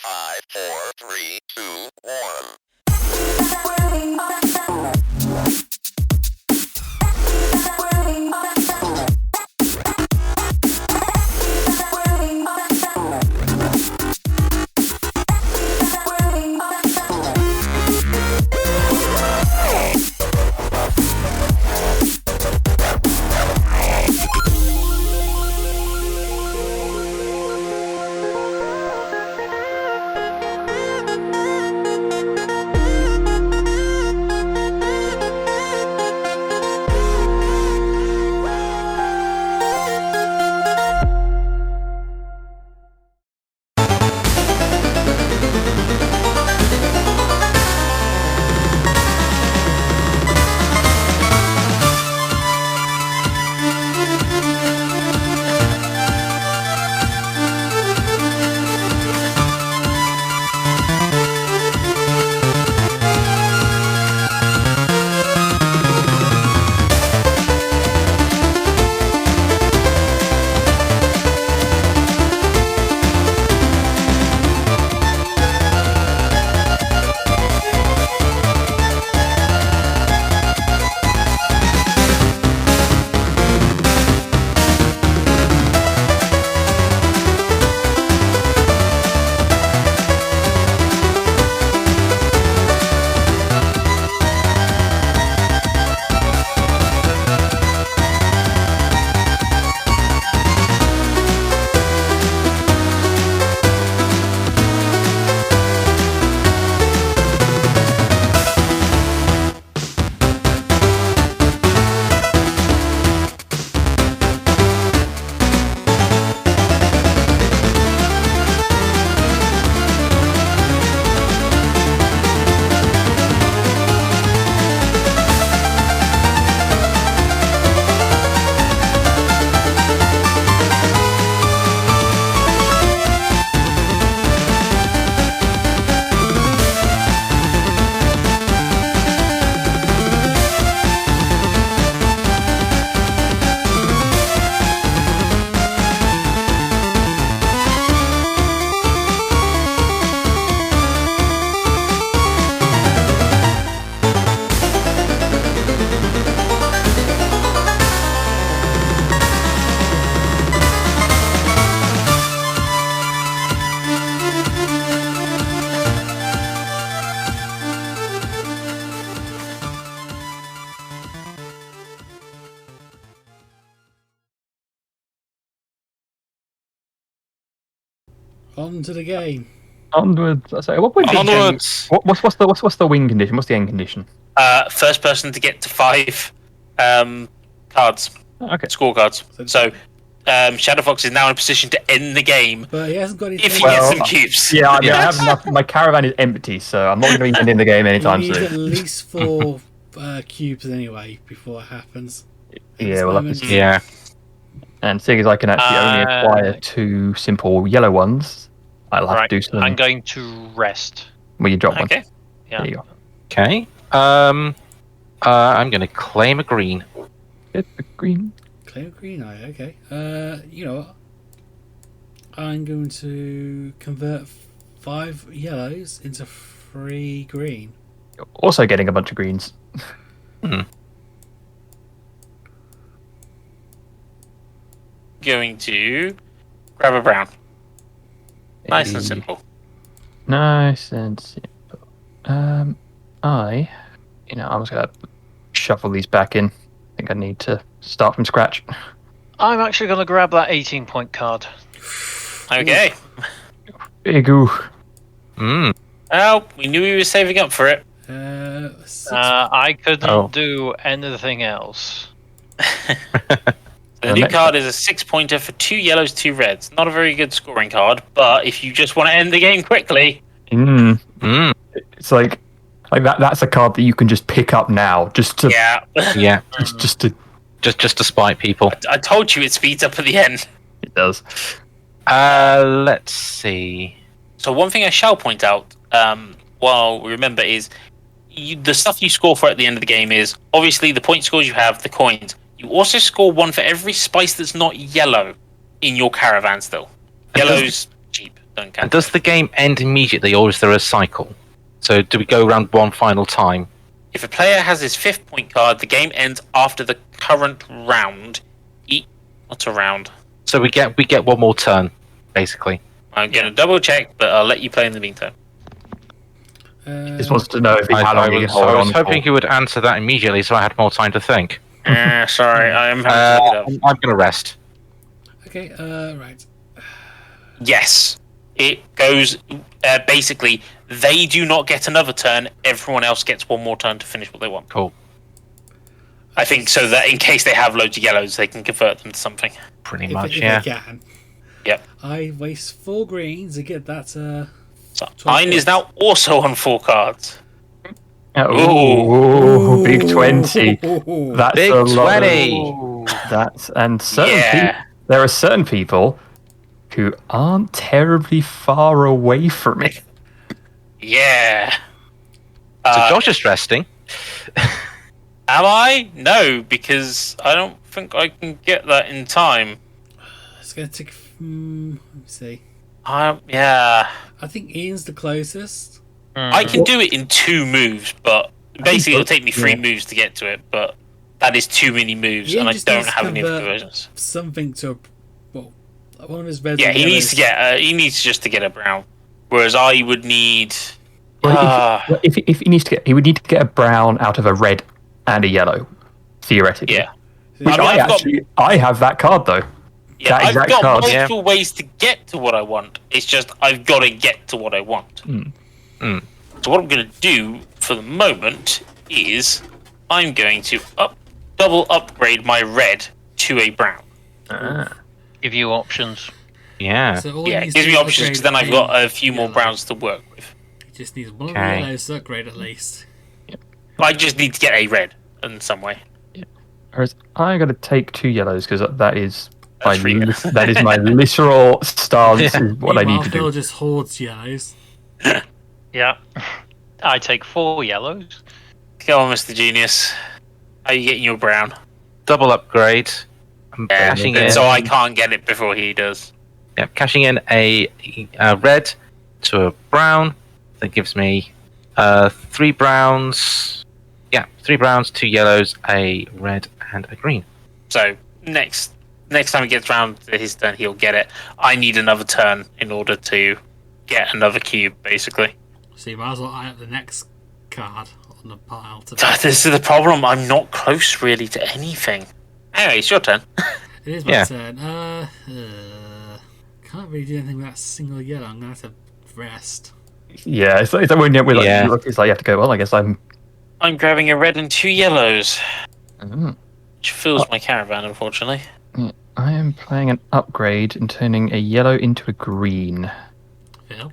5, 4, 3, 2, 1. On to the game. Onwards. So what point Onwards. What's the win condition? What's the end condition? First person to get to 5 cards. Okay. Scorecards. So Shadow Fox is now in a position to end the game But he hasn't got any. if he gets some cubes. Yeah, I mean, I have enough. My caravan is empty, so I'm not going to be ending the game anytime You need soon. at least 4 cubes anyway before it happens. Yeah, well, Yeah. and seeing as I can actually only acquire 2 simple yellow ones, I'll have to do some. I'm going to rest. Well, you drop one. Okay. Yeah. There you go. Okay. I'm going to claim a green. Get the green. Claim green eye, okay. You know what? I'm going to convert 5 yellows into 3 green. You're also getting a bunch of greens. Going to grab a brown. Nice and simple. Nice and simple. I'm just gonna shuffle these back in. I think I need to start from scratch. I'm actually going to grab that 18-point card. Okay. Big ooh. Well, we knew he was saving up for it. I couldn't do anything else. The new card is a 6-pointer for 2 yellows, 2 reds. Not a very good scoring card, but if you just want to end the game quickly... It's like that. That's a card that you can just pick up now, just to just to spite people. I told you it speeds up at the end. It does. Let's see. So one thing I shall point out, while we remember, is the stuff you score for at the end of the game is obviously the point scores you have, the coins. You also score 1 for every spice that's not yellow in your caravan still. Yellow's cheap. Don't count. And does the game end immediately, or is there a cycle? So do we go around one final time? If a player has his 5th point card, the game ends after the current round. What's a round? So we get one more turn, basically. I'm going to double check, but I'll let you play in the meantime. Just wants to know if how long you can hold I was on hoping for. you would answer that immediately, so I had more time to think. Sorry, I am having to look it up. I'm going to rest. Okay, right. Yes, it goes. Basically, they do not get another turn. Everyone else gets one more turn to finish what they want. Cool. I think so that in case they have loads of yellows, they can convert them to something. Pretty If much, I yeah. can. Yep. I waste 4 greens to get that. So 12 mine is now also on 4 cards. Oh, big 20. Ooh. That's Big a lot. 20. That's and Yeah. there are certain people who aren't terribly far away from it. Yeah. So Josh is resting. Am I? No, because I don't think I can get that in time. It's going to take. Let me see. Yeah. I think Ian's the closest. I can do it in 2 moves, but basically it'll take me 3 Yeah. moves to get to it, but that is too many moves, Ian and I just don't needs to have any of the convert conversions. something to. Well, one of his reds. Yeah, and he needs to yellows. get. He needs just to get a brown, whereas I would need. Well, if he needs to get, he would need to get a brown out of a red and a yellow, theoretically. Yeah, Which I mean, I've got- I have that card though. yeah. that I've exact got card, multiple ways to get to what I want. It's just I've got to get to what I want. So what I'm going to do for the moment is I'm going to double upgrade my red to a brown. Give you options. Yeah. So all he Yeah, it needs gives to me do is options because upgrade then I've got a few more yellow. browns to work with. He just needs one of Okay. the yellows to upgrade at least. I just need to get a red in some way. Whereas I got to take 2 yellows because that is That's free. that is my literal stance. Is what I need Meanwhile, to Phil do. just hoards yellows. Yeah. I take 4 yellows. Come on, Mr. Genius. How are you getting your brown? Double upgrade. I'm cashing in. So I can't get it before he does. Yeah, cashing in a red to a brown. That gives me 3 browns. Yeah, 3 browns, 2 yellows, a red, and a green. So next time he gets round to his turn, he'll get it. I need another turn in order to get another cube, basically. So you might as well eye up the next card on the pile. To This is the problem. I'm not close really to anything. Anyway, it's your turn. It is my Yeah. turn. Can't really do anything with that single yellow. I'm going to have to rest. Yeah, it's like when you're like, Yeah. it's like you have to go. Well, I guess I'm. I'm grabbing a red and 2 yellows, Mm. which fills my caravan, unfortunately. I am playing an upgrade and turning a yellow into a green. Phil?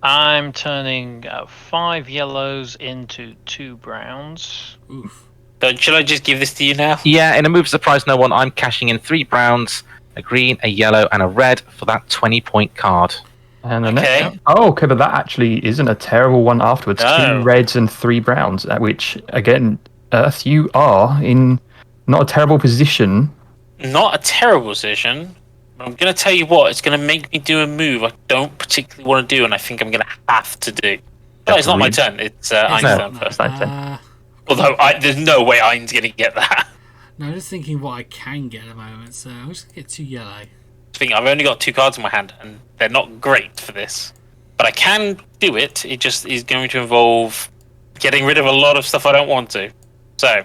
I'm turning 5 yellows into 2 browns. Oof. So should I just give this to you now? Yeah, in a move surprise no one, I'm cashing in 3 browns, a green, a yellow, and a red for that 20-point card. And the Okay. next, okay, but that actually isn't a terrible one afterwards. No. 2 reds and 3 browns, which again, you are in not a terrible position. Not a terrible position. But I'm going to tell you what, it's going to make me do a move I don't particularly want to do, and I think I'm going to have to do. No, it's not my turn. It's Ein's turn first. Although there's no way Ein's going to get that. No, I'm just thinking what I can get at the moment. So I'm just going to get 2 yellow. I think I've only got 2 cards in my hand, and they're not great for this. But I can do it. It just is going to involve getting rid of a lot of stuff I don't want to. So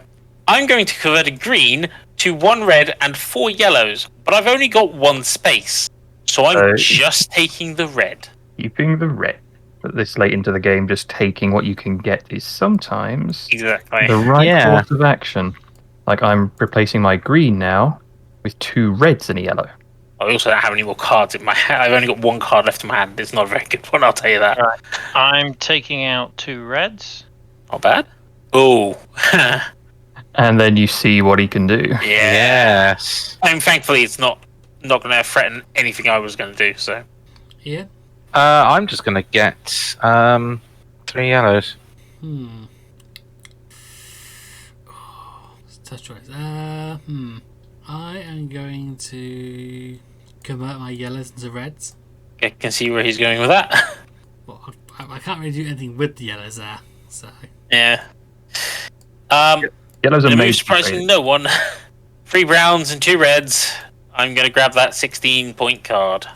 I'm going to convert a green to 1 red and 4 yellows, but I've only got 1 space. So I'm just taking the red. Keeping the red. But this late into the game, just taking what you can get is sometimes Exactly. the right Yeah. course of action. Like I'm replacing my green now with 2 reds and a yellow. I also don't have any more cards in my hand. I've only got 1 card left in my hand. It's not a very good one, I'll tell you that. Right. I'm taking out 2 reds. Not bad. Oh. And then you see what he can do. Yeah. Yes. And thankfully, it's not going to threaten anything I was going to do. So Yeah. I'm just going to get 3 yellows. Tough choice. I am going to convert my yellows into reds. I can see where he's going with that. Well, I can't really do anything with the yellows there. So Yeah. Yellow's And amazing. surprising no one. 3 browns and 2 reds. I'm going to grab that 16-point card.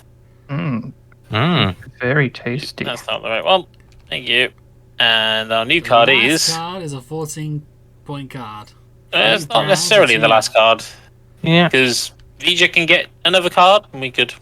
Very tasty. That's not the right one. Thank you. And our new the card last is. card is a 14-point card. It's 3 not browns necessarily and the 2 last card. Yeah. Because Vija can get another card, and we could.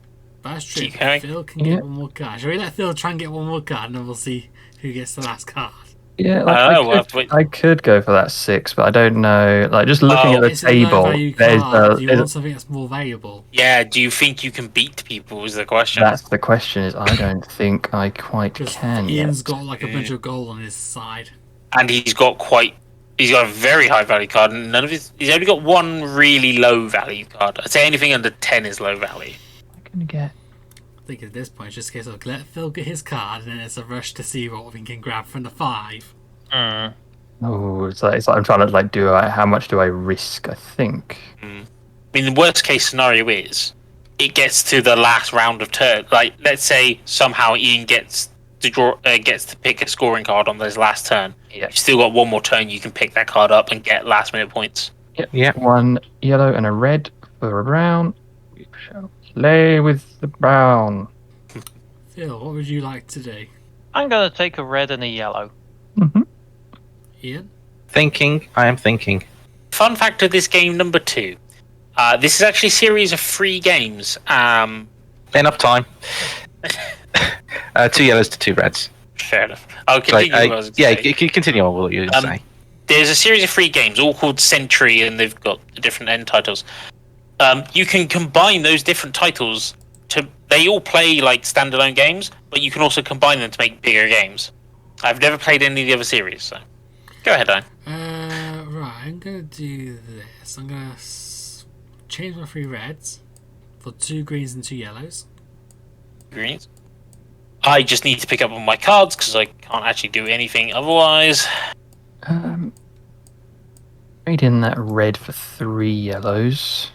That's true. Keep going. Phil can get one more card. Shall we let Phil try and get one more card, and then we'll see who gets the last card? Yeah, we'll have to wait. I could go for that 6, but I don't know. Like, just looking at the It's a low table, value there's card. Do you a, want something that's more valuable? Yeah, do you think you can beat people? Is the question. that's the question. Is I don't think I quite Because can. Ian's Yet. got like a bunch of gold on his side. And he's got a very high value card, and he's only got one really low value card. I'd say anything under 10 is low value. I'm gonna get. I think at this point it's just a case of let Phil get his card, and then it's a rush to see what we can grab from the 5. Oh, it's like I'm trying to like do. How much do I risk? I think. I mean, the worst case scenario is it gets to the last round of turn. Like, let's say somehow Ian gets to pick a scoring card on his last turn. Yeah. You've still got one more turn. You can pick that card up and get last minute points. Yep. 1 yellow and a red for a brown. We shall play with the brown. Phil, what would you like to do? I'm going to take a red and a yellow. Mm-hmm. Ian? I am thinking. Fun fact of this game number 2. This is actually a series of 3 games. Enough time. 2 yellows to 2 reds. Fair enough. I'll Sorry, continue. what I was gonna say. continue on what you were saying. There's a series of 3 games, all called Century, and they've got different end titles. You can combine those different titles they all play like standalone games, but you can also combine them to make bigger games. I've never played any of the other series, so go ahead, Dan. Right, I'm gonna do this. I'm gonna change my 3 reds for 2 greens and 2 yellows. Greens. I just need to pick up on my cards because I can't actually do anything otherwise. Trade in that red for 3 yellows.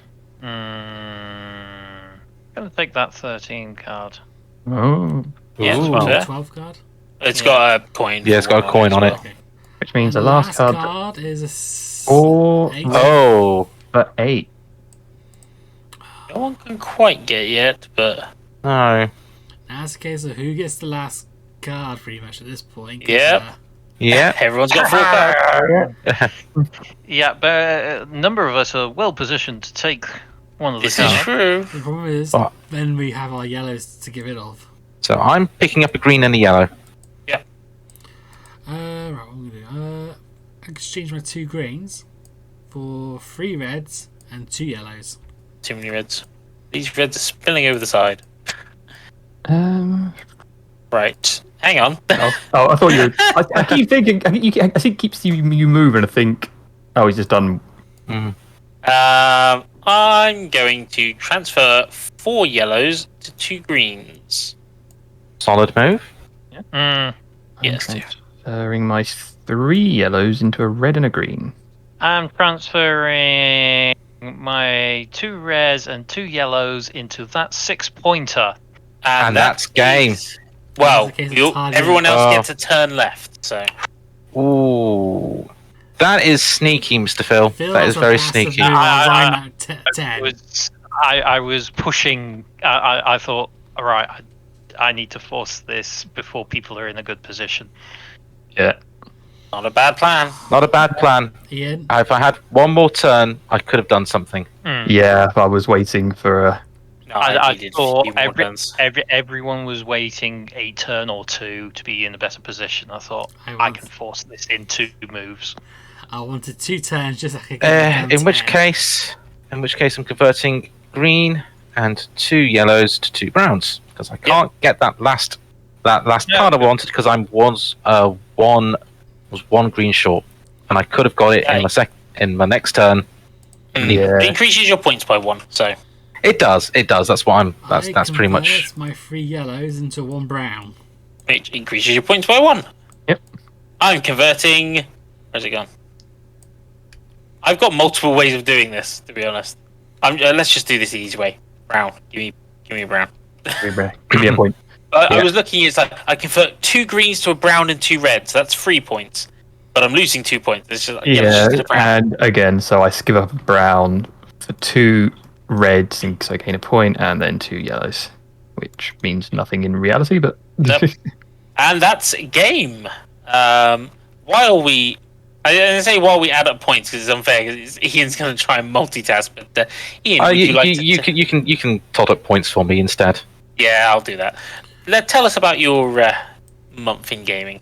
Going to take that 13 card. Oh, Yeah, Ooh. that's fair. 12 card. It's got a coin. Yeah, it's got a coin on it. Okay. which means And the last card is a 4 8. Oh. for 8. No one can quite get yet, but No. Now it's a case of who gets the last card pretty much at this point. 'cause, Yep. Yeah. everyone's got 4 cards. Yeah, but a number of us are well positioned to take one of the This is cards. true. the problem is, Oh. then we have our yellows to get rid of. So I'm picking up a green and a yellow. Right, what I'm gonna do? I exchange my 2 greens for 3 reds and 2 yellows. Too many reds. These reds are spilling over the side. Right. Hang on. Oh, I thought you. I keep thinking. I think it keeps you move, and I think. Oh, he's just done. I'm going to transfer 4 yellows to 2 greens. Solid move. Yes, I'm transferring my 3 yellows into a red and a green. I'm transferring my 2 reds and 2 yellows into that 6-pointer. And that's game. Well, That's the case of hard everyone yellow. else gets a turn left, so. Ooh. That is sneaky, Mr. Phil. Phil That has is a very passive sneaky. move on I- Ryan at 10. I was pushing. I thought, all right, I need to force this before people are in a good position. Yeah. Not a bad plan. Not a bad plan. Ian, If I had one more turn, I could have done something. Yeah, I was waiting for a. No, I needed thought a few more turns. everyone was waiting a turn or 2 to be in a better position. I thought I I can force this in 2 moves. I wanted 2 turns just so I could get it down In which 10. case, I'm converting green and 2 yellows to 2 browns because I can't get that last card I wanted because I was one green short, and I could have got it in my next turn. Yeah. It increases your points by 1, so. It does. That's what that's pretty much. I convert my 3 yellows into 1 brown. It increases your points by 1. Yep. I'm converting. Where's it gone? I've got multiple ways of doing this, to be honest. Let's just do this the easy way. Brown. Give me a brown. Give me a point. I was looking, it's like I convert 2 greens to a brown and 2 reds. That's 3 points. But I'm losing 2 points. It's just, let's just get a brown. And again, so I give up a brown for 2 reds, and so I gain a point, and then 2 yellows, which means nothing in reality, but... Yep. And that's a game. While we add up points because it's unfair. Because Ian's going to try and multitask, but Ian, would you like to... You can tot up points for me instead. Yeah, I'll do that. Tell us about your month in gaming.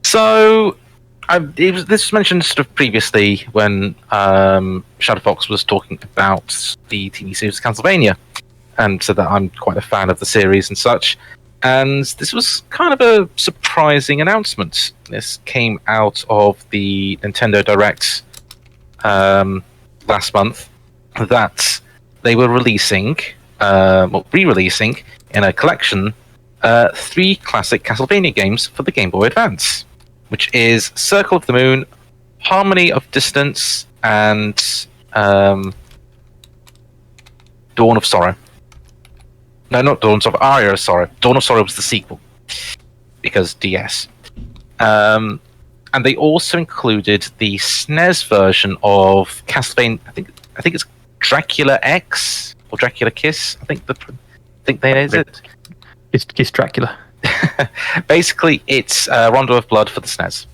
So, this was mentioned sort of previously when Shadow Fox was talking about the TV series Castlevania, and said that I'm quite a fan of the series and such. And this was kind of a surprising announcement. This came out of the Nintendo Direct last month, that they were releasing, re-releasing in a collection, 3 classic Castlevania games for the Game Boy Advance, which is Circle of the Moon, Harmony of Dissonance, and Dawn of Sorrow. No, not Dawn of Sorrow, Aria of Sorrow. Dawn of Sorrow was the sequel, because DS. And they also included the SNES version of Castlevania. I think it's Dracula X or Dracula Kiss. I think they is it. It's Kiss Dracula. Basically, it's Rondo of Blood for the SNES,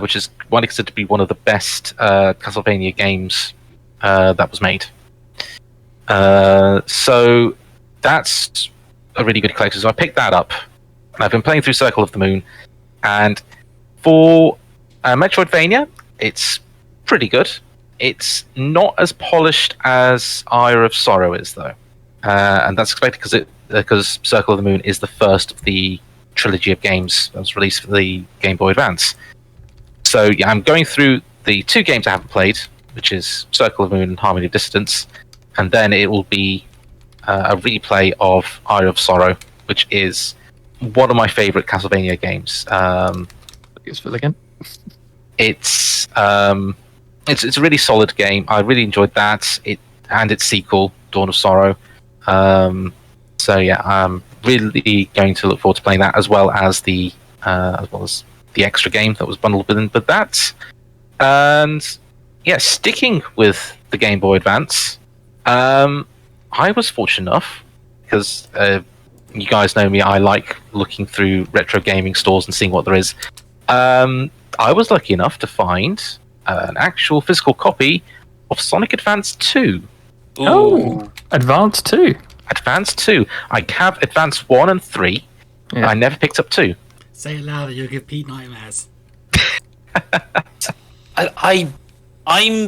which is widely considered to be one of the best Castlevania games that was made. So that's a really good collection. So I picked that up, and I've been playing through Circle of the Moon. And for Metroidvania, it's pretty good. It's not as polished as Ire of Sorrow is, though, and that's expected because Circle of the Moon is the first of the trilogy of games that was released for the Game Boy Advance. So yeah, I'm going through the 2 games I haven't played, which is Circle of the Moon and Harmony of Dissonance, and then it will be a replay of Ire of Sorrow, which is one of my favourite Castlevania games. Useful again. It's a really solid game. I really enjoyed that. And its sequel, Dawn of Sorrow. So yeah, I'm really going to look forward to playing that, as well as the extra game that was bundled with that. And yeah, sticking with the Game Boy Advance, I was fortunate enough, because you guys know me. I like looking through retro gaming stores and seeing what there is. I was lucky enough to find an actual physical copy of Sonic Advance 2. Oh, Advance 2. Advance 2. I have Advance 1 and 3. Yeah. I never picked up 2. Say it louder, you'll give Pete nightmares. I'm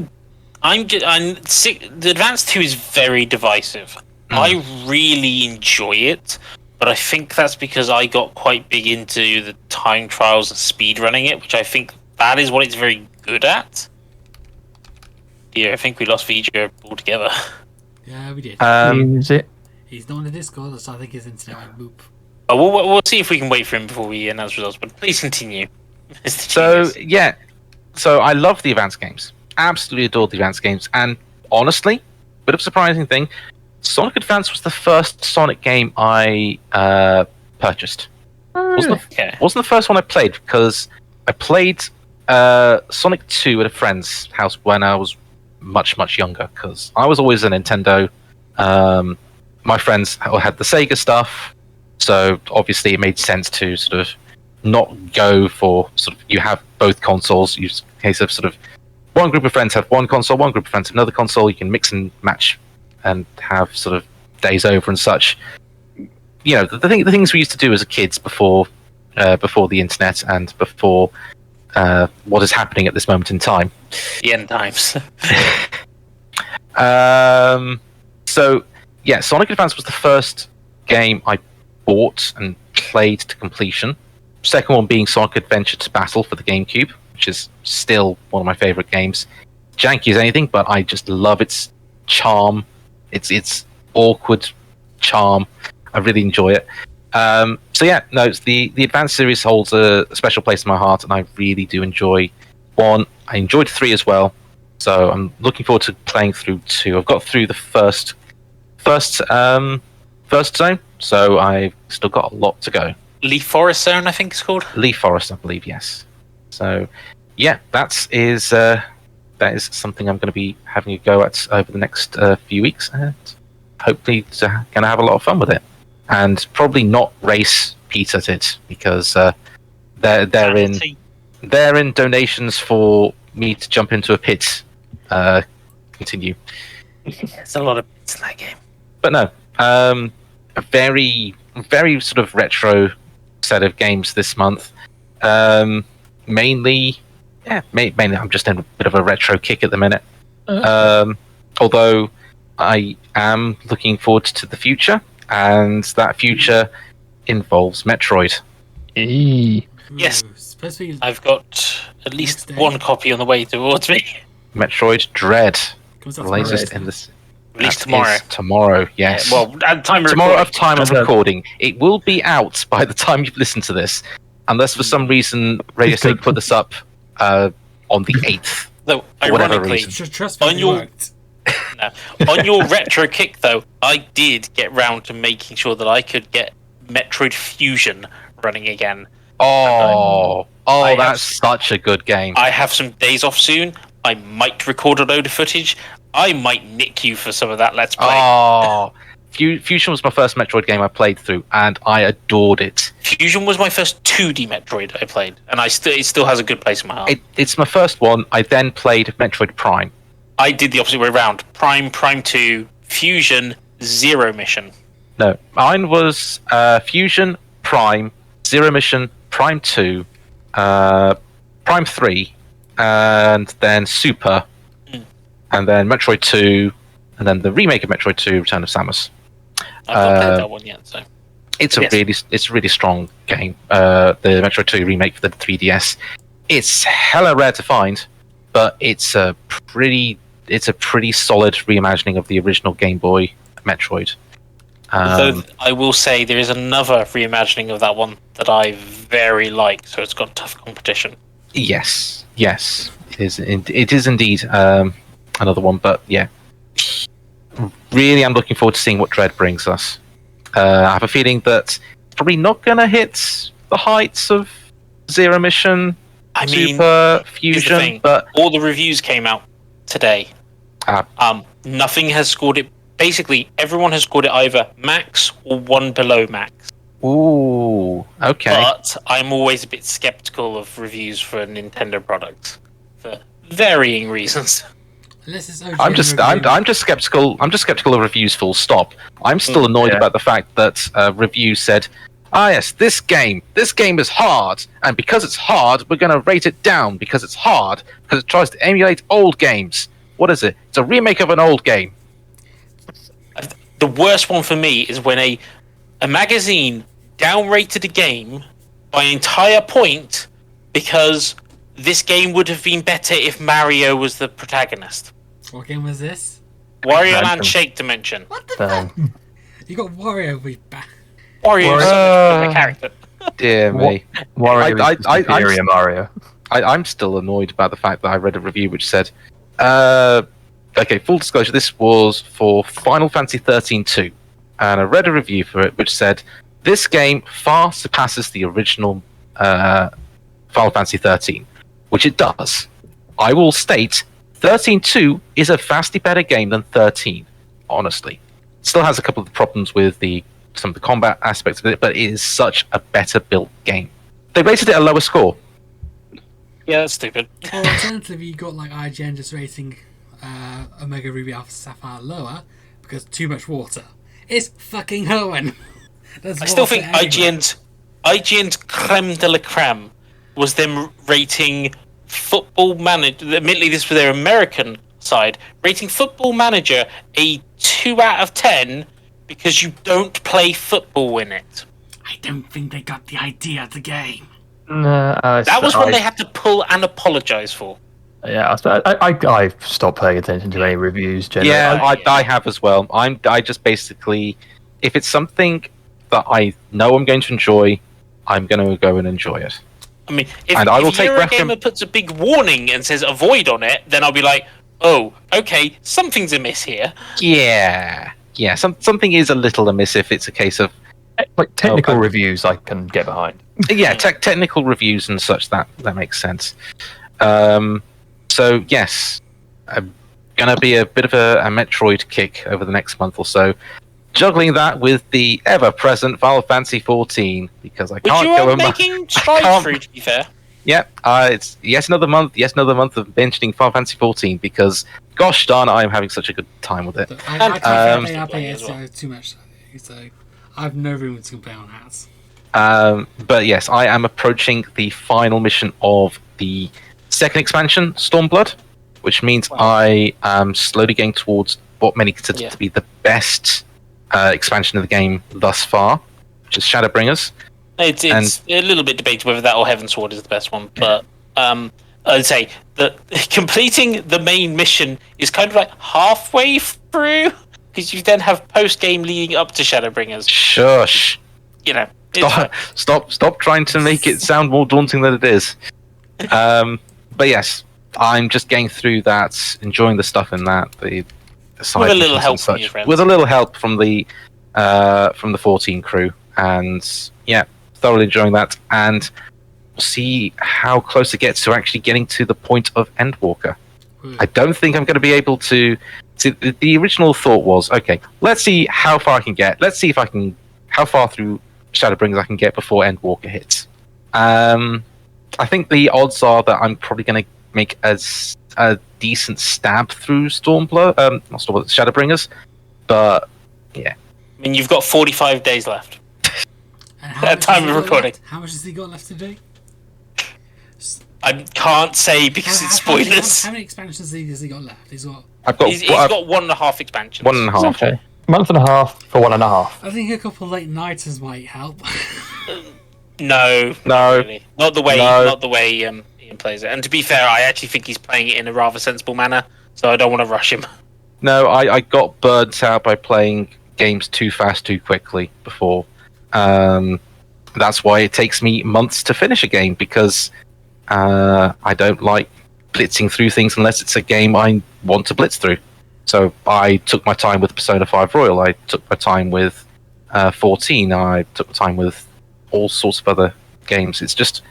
sick. The Advance 2 is very divisive. I really enjoy it, but I think that's because I got quite big into the time trials and speedrunning it, which I think that is what it's very good at. Yeah, I think we lost Vija altogether. Yeah, we did. Is it? He's not on the Discord, so I think his internet went boop. Oh, we'll see if we can wait for him before we announce results, but please continue. Mr. So, Genius. yeah. So, I love the Advance games. Absolutely adore the Advance games. And honestly, bit of a surprising thing, Sonic Advance was the first Sonic game I purchased. Oh, Wasn't really? the, wasn't the first one I played, because I played Sonic 2 at a friend's house when I was much, much younger, because I was always a Nintendo. My friends had the Sega stuff, so obviously it made sense to sort of not go for sort of, you have both consoles. In case of sort of one group of friends have one console, one group of friends have another console, you can mix and match and have sort of days over and such. You know, the things we used to do as kids before the internet and before what is happening at this moment in time. The end times. So, yeah, Sonic Advance was the first game I bought and played to completion. Second one being Sonic Adventure to Battle for the GameCube, which is still one of my favorite games. Janky as anything, but I just love its charm, its awkward charm. I really enjoy it. So yeah, no, the Advance series holds a special place in my heart, and I really do enjoy 1. I enjoyed 3 as well, so I'm looking forward to playing through 2. I've got through the first zone, so I've still got a lot to go. Leaf Forest Zone, I think it's called. Leaf Forest, I believe, yes. So yeah, that is something I'm going to be having a go at over the next few weeks, and hopefully going to have a lot of fun with it. And probably not race Pete at it, because they're in donations for me to jump into a pit. Continue. There's a lot of bits in that game. But no, a very, very sort of retro set of games this month. Mainly I'm just in a bit of a retro kick at the minute. Although I am looking forward to the future, and that future involves Metroid. Yes. Ooh, supposed to be I've got at least Next day. one copy on the way towards me. Metroid Dread, comes the out latest tomorrow. in this. Released that tomorrow. is tomorrow, yes. Well, at the time of Tomorrow recording. of time of Okay. recording. It will be out by the time you've listened to this, unless for some reason Radio State put this up on the 8th. Though, for whatever ironically, reason. Just trust me, On it your- worked. on your retro kick, though, I did get round to making sure that I could get Metroid Fusion running again. Oh, I have- that's such a good game. I have some days off soon. I might record a load of footage. I might nick you for some of that Let's Play. Oh, Fusion was my first Metroid game I played through, and I adored it. Fusion was my first 2D Metroid I played, and it still has a good place in my heart. It's my first one. I then played Metroid Prime. I did the opposite way around. Prime 2, Fusion, Zero Mission. No, mine was Fusion, Prime, Zero Mission, Prime 2, Prime 3, and then Super, and then Metroid 2, and then the remake of Metroid 2, Return of Samus. I've not played that one yet, so. It's a Yes. really strong game. The Metroid 2 remake for the 3DS. It's hella rare to find, but it's a pretty solid reimagining of the original Game Boy Metroid. Though I will say there is another reimagining of that one that I very like, so it's got tough competition. Yes, it is. It is indeed another one, but yeah, really, I'm looking forward to seeing what Dread brings us. I have a feeling that it's probably not going to hit the heights of Zero Mission, I mean, Super here's the Fusion, thing. but all the reviews came out today. Ah. Nothing has scored it basically everyone has scored it either max or one below max. Ooh, okay. But I'm always a bit skeptical of reviews for Nintendo products for varying reasons. Unless it's OG I'm just skeptical. I'm just skeptical of reviews. Full stop. I'm still annoyed Yeah. about the fact that reviews said, "Ah, yes, this game is hard, and because it's hard, we're going to rate it down because it's hard because it tries to emulate old games. What is it? It's a remake of an old game." The worst one for me is when a magazine downrated a game by an entire point because this game would have been better if Mario was the protagonist. What game was this? Wario Dimension. Land Shake Dimension. What the Dang. fuck? You got Wario with back. Wario is so much of a character. Dear me. Wario I- is the I- superior Mario. I'm still annoyed about the fact that I read a review which said, okay, full disclosure, this was for Final Fantasy 13-2, and I read a review for it which said, this game far surpasses the original Final Fantasy 13, which it does. I will state, 13-2 is a vastly better game than 13, honestly. It still has a couple of problems with some of the combat aspects of it, but it is such a better built game. They rated it a lower score. Yeah, that's stupid. Or alternatively, you got like IGN just rating Omega Ruby Alpha Sapphire lower because too much water. It's fucking Hoenn. I still think IGN's creme de la creme was them rating Football Manager. Admittedly, this was their American side, rating Football Manager a 2 out of 10 because you don't play football in it. I don't think they got the idea of the game. No, That was one they had to pull and apologise for. Yeah, I stopped paying attention to any reviews generally. Yeah, I have as well. I just basically, if it's something that I know I'm going to enjoy, I'm going to go and enjoy it. I mean, And I will if take Eurogamer puts a big warning and says avoid on it, then I'll be like, oh, okay, something's amiss here. Yeah, something is a little amiss if it's a case of Like technical Oh, reviews, I can get behind. technical reviews and such. That makes sense. So yes, gonna be a bit of a Metroid kick over the next month or so. Juggling that with the ever-present Final Fantasy 14 because I Which can't you go are a month. making strides through, to be fair. Yeah, it's yet another month of mentioning Final Fantasy 14 because, gosh darn, I'm having such a good time with it. But I play it as well. too much, so I have no room to complain on hats. But yes, I am approaching the final mission of the second expansion, Stormblood, which means I am slowly getting towards what many consider to be the best expansion of the game thus far, which is Shadowbringers. It's a little bit debatable whether that or Heavensward is the best one, but I'd say that completing the main mission is kind of like halfway through because you then have post game leading up to Shadowbringers. Shush! You know, it's Stop trying to make it sound more daunting than it is. But yes, I'm just getting through that, enjoying the stuff in that, the side With a little missions help and from such. your friends. With a little help from the 14 crew, and yeah, thoroughly enjoying that, and we'll see how close it gets to actually getting to the point of Endwalker. I don't think I'm going to be able to. See, the original thought was, okay, let's see how far I can get. Let's see how far through Shadowbringers I can get before Endwalker hits. I think the odds are that I'm probably going to make a decent stab through Shadowbringers, but yeah. I mean, you've got 45 days left. And At time of recording. How much has he got left to do? I can't say because it's spoilers. How many expansions has he got left? He's got. He's got 1.5 expansions. 1.5. Okay. Month and a half for 1.5. I think a couple late nighters might help. No, No. not really. Not the way No. Ian plays it. And to be fair, I actually think he's playing it in a rather sensible manner, so I don't want to rush him. No, I got burnt out by playing games too fast, too quickly before. That's why it takes me months to finish a game, because I don't like blitzing through things unless it's a game I want to blitz through. So I took my time with Persona 5 Royal, I took my time with 14, I took my time with all sorts of other games. It's just...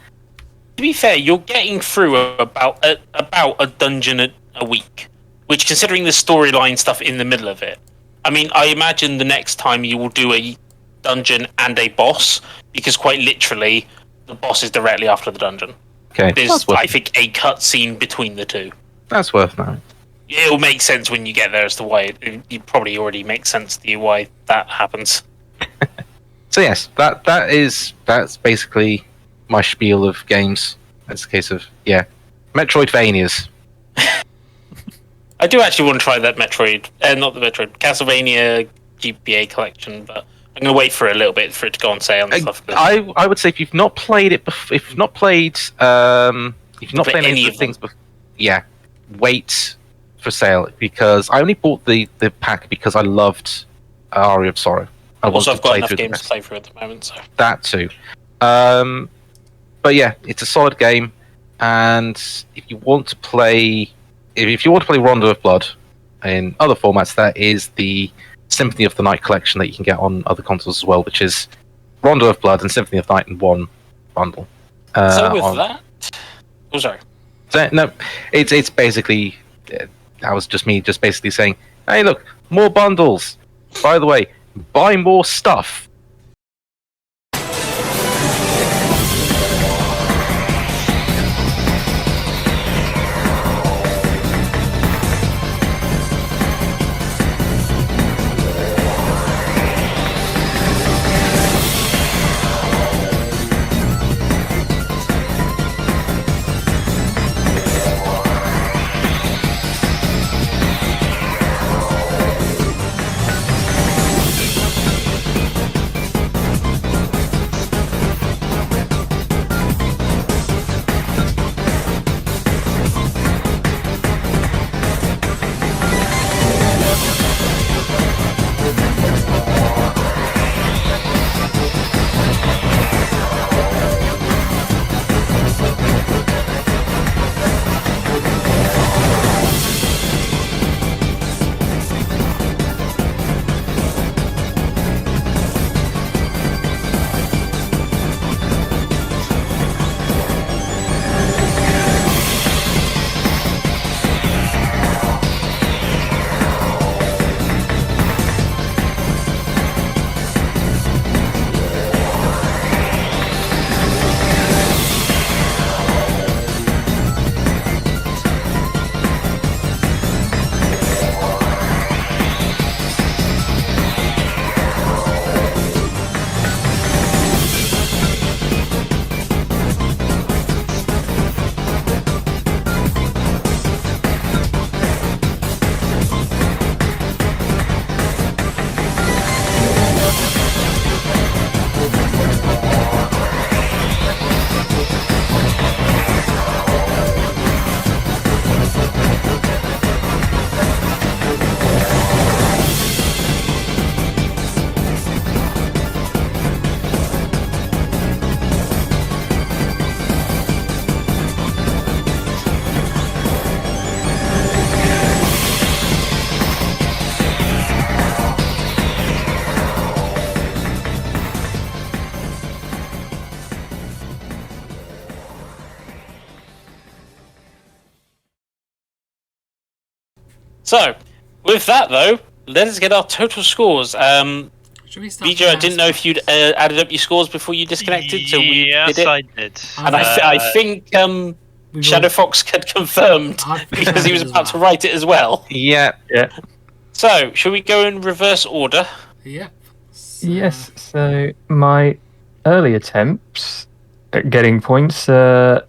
To be fair, you're getting through about a dungeon a week, which, considering the storyline stuff in the middle of it, I mean, I imagine the next time you will do a dungeon and a boss, because quite literally, the boss is directly after the dungeon. Okay, There's, I think, a cutscene between the two. that's worth knowing. It'll make sense when you get there as to why. It probably already makes sense to you why that happens. So yes, that's basically my spiel of games. It's a case of Metroidvanias. I do actually want to try that Castlevania GBA collection, but I'm going to wait for a little bit for it to go on sale and stuff. I would say if you've not played it, if you've not played any of the things, wait for sale, because I only bought the pack because I loved Aria of Sorrow. Also, I've got enough games to play through at the moment, so that too. But yeah, it's a solid game, and if you want to play Rondo of Blood in other formats, that is the Symphony of the Night collection that you can get on other consoles as well, which is Rondo of Blood and Symphony of the Night in one bundle. that, oh sorry. So, no, it's basically that was just me basically saying, hey, look, more bundles. By the way, buy more stuff. So, with that though, let us get our total scores. Should we start? BJ, I didn't know if you'd added up your scores before you disconnected, so we Yes, did it. I did. And I think Shadow Fox had confirmed because he was about to write it as well. Yeah. So, should we go in reverse order? Yep. So, Yes, so my early attempts at getting points meant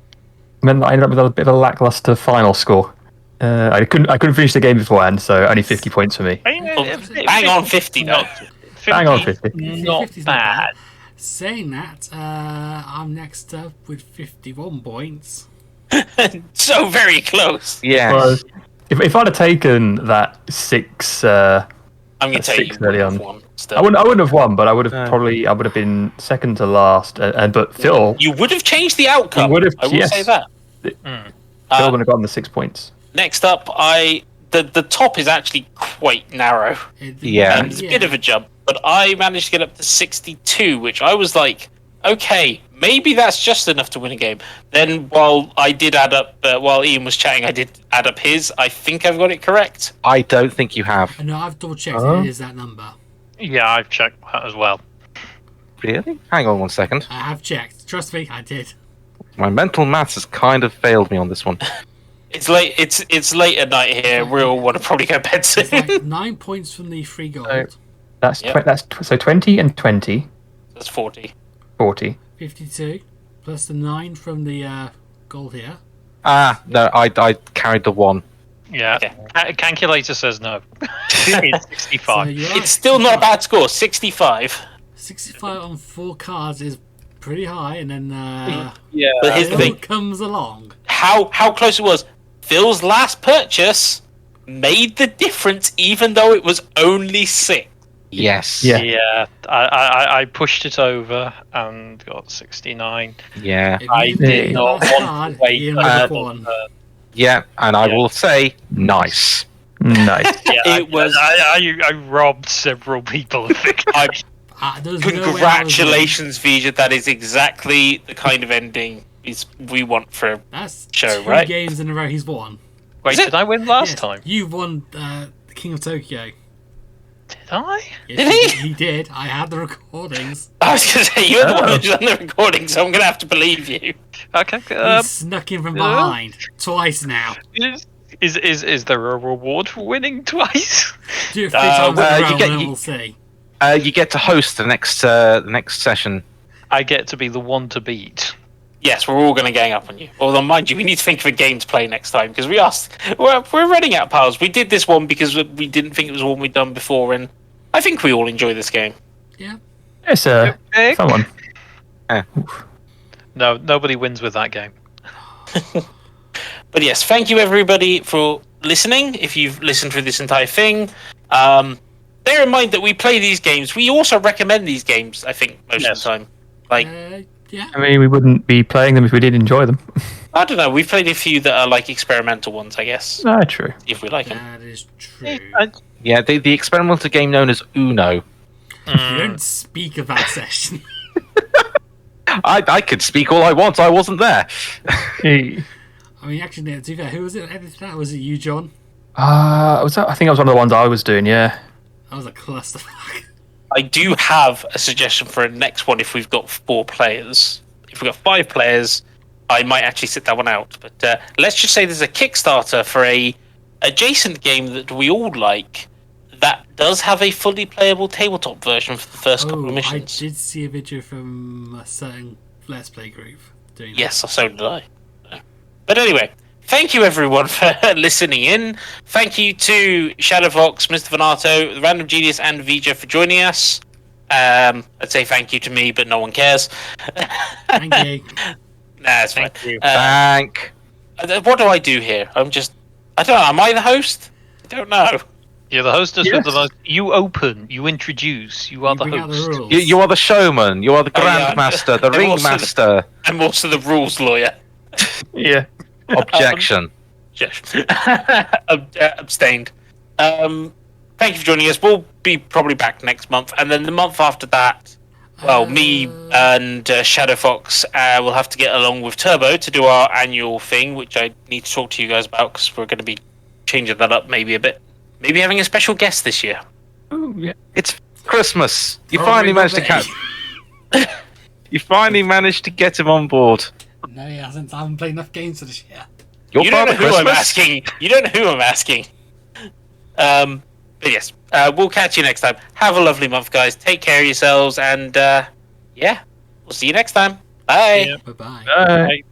that I ended up with a bit of a lackluster final score. I couldn't finish the game beforehand, so only 50 points for me. Bang on 50 though. Bang on 50. Not 50's bad. Saying that, I'm next up with 51 points. So very close. Yes. Well, if I'd have taken that 6, I'm going to tell you 6 early on. one still. I wouldn't have won, but I would have been second to last. But Phil You would have changed the outcome. You would have, I will yes. say that. Phil would have gotten the 6 points. Next up, the top is actually quite narrow. Yeah. It's a bit of a jump, but I managed to get up to 62, which I was like, okay, maybe that's just enough to win a game. Then while I did add up, while Ian was chatting, I did add up his. I think I've got it correct. I don't think you have. No, I've double checked. Huh? It is that number. Yeah, I've checked that as well. Really? Hang on one second. I have checked. Trust me, I did. My mental maths has kind of failed me on this one. It's late. It's late at night here. We all want to probably go to bed soon. It's like 9 points from the free gold. So- That's Yep. so 20 and 20, That's 40. 40. 52 plus the 9 from the gold here. No, I carried the 1. Yeah. Okay. Calculator says no. It's 65. So you're right, It's still not a bad score. 65. 65 on 4 cards is pretty high, and then Yeah. But here's the Phil thing: comes along. how close it was. Phil's last purchase made the difference, even though it was only 6. Yes. Yeah. Yeah, I pushed it over and got 69. Yeah. If I you did did not last want card, to wait. Ian would have won. Yeah, and I Yeah. will say, nice. Nice. Yeah, It was- I robbed several people of victory. There's no way I was Congratulations, Vija. That is exactly the kind of ending we want for. wrong. That's Show, 2 right? games in a row he's won. Wait, Is it? did I win last Yes, time? You won the King of Tokyo. Did I? Yes, Did he? He did. I had the recordings. I was going to say you're the one Oh. who's done the recording, so I'm going to have to believe you. Okay. He snuck in from behind twice now. Is there a reward for winning twice? Do it 3 times in a row, you and get- then you- we'll see. You get to host the next session. I get to be the one to beat. Yes, we're all going to gang up on you. Although, mind you, we need to think of a game to play next time because we're running out of pals. We did this one because we didn't think it was one we'd done before, and I think we all enjoy this game. Yeah. It's a Vic? fun one. No, nobody wins with that game. But yes, thank you everybody for listening. If you've listened through this entire thing, bear in mind that we play these games. We also recommend these games. I think most Yes. of the time. Like Yeah. I mean, we wouldn't be playing them if we did enjoy them. I don't know. We've played a few that are like experimental ones. I guess True. if we like them. That is true. Yeah, the experimental game known as Uno. You don't speak of that session. I could speak all I want. I wasn't there. I mean, actually, to be fair, who was it that edited that? Was it you, John? Was that? I think that was one of the ones I was doing. Yeah. That was a clusterfuck. I do have a suggestion for a next one if we've got 4 players. If we've got 5 players, I might actually sit that one out. But let's just say there's a Kickstarter for a adjacent game that we all like that does have a fully playable tabletop version for the first couple of I missions. did see a video from a certain Let's Play group doing that. Yes, so did I. But anyway, thank you everyone for listening in. Thank you to Shadowfox, Mr. Venato, the Random Genius, and Vija for joining us. I'd say thank you to me, but no one cares. Thank you. Nah, it's fine. Thank you. Thank. What do I do here? I don't know. Am I the host? I don't know. You're the hostess with the Yes. most. You open, you introduce, you are You the bring out the host. rules. You are the showman. You are the Oh, yeah. grandmaster, the I'm also ringmaster. I'm also the rules lawyer. Yeah. Objection. Yes. Abstained. Thank you for joining us. We'll be probably back next month, and then the month after that, well, me and Shadowfox will have to get along with Turbo to do our annual thing, which I need to talk to you guys about because we're going to be changing that up maybe a bit. Maybe having a special guest this year. Ooh, yeah. It's Christmas. You Probably finally not managed to me. catch. You finally managed to get him on board. No, he hasn't. I haven't played enough games for this year. Your You don't know Father who I'm Christmas? asking. You don't know who I'm asking. But yes, we'll catch you next time. Have a lovely month, guys. Take care of yourselves, and yeah, we'll see you next time. Bye. Yeah. Bye-bye. Bye. Right.